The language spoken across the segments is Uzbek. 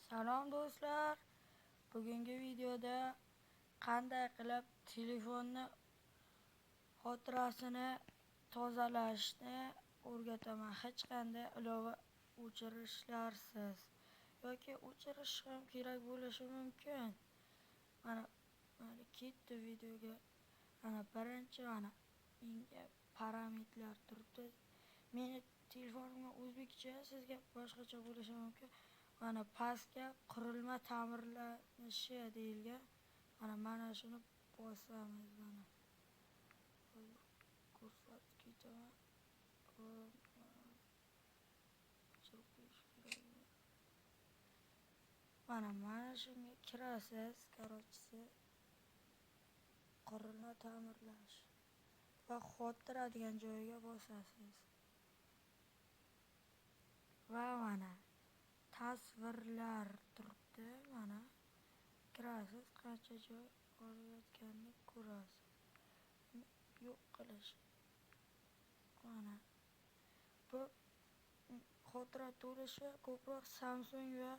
Salom do'stlar. Bugungi videoda qanday qilib telefonni xotirasini tozalashni o'rgataman. Hech qanday ilova o'chirishlarsiz yoki o'chirish ham kerak bo'lishi mumkin. Mana ketdi videoga. Birinchi menga parametrlar turibdi. Meni telefonimga o'zbekcha, sizga boshqacha bo'lishi mumkin. Pastga qurilma ta'mirlanishi deyilgan. Mana shuni bosamiz. Ko'rsatib ketaman. Mana shunga kirasiz. Qurilma ta'mirlash va xotira degan joyiga bosasiz. Va tasvirlar turibdi. Kirasiz, qancha joy olayotganini ko'rasiz. Yo'q qilish. Bu xotira to'lishi ko'proq Samsung va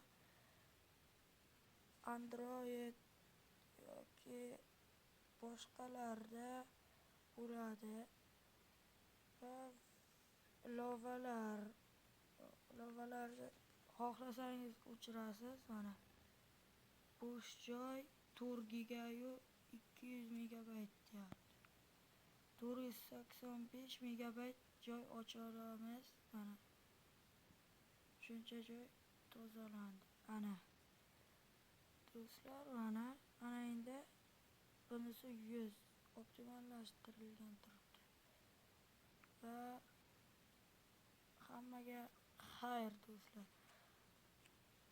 Android yoki boshqalarda bo'ladi. Va ilovalarni xohlasangiz o'chirasiz. Bo'sh joy 4 GB 200 MB deyapti. 485 MB joy ocha olamiz. Shuncha joy tozalandi. Do'stlar, endi bunisi 100 optimallashtirilgan turibdi. Va hammaga xayr do'stlar.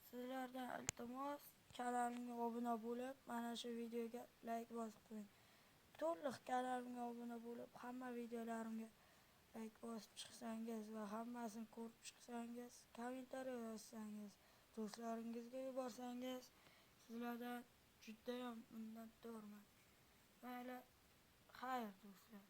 Sizlardan iltimos, kanalimga obuna bo'lib, mana shu videoga like bosib qo'ying. To'liq kanalimga obuna bo'lib, hamma videolarimga like bosib chiqsangiz va hammasini ko'rib chiqsangiz, kommentariy yozsangiz, do'stlaringizga yuborsangiz, sizlardan juda ham minnatdorman. Mayli, xayr do'stlar.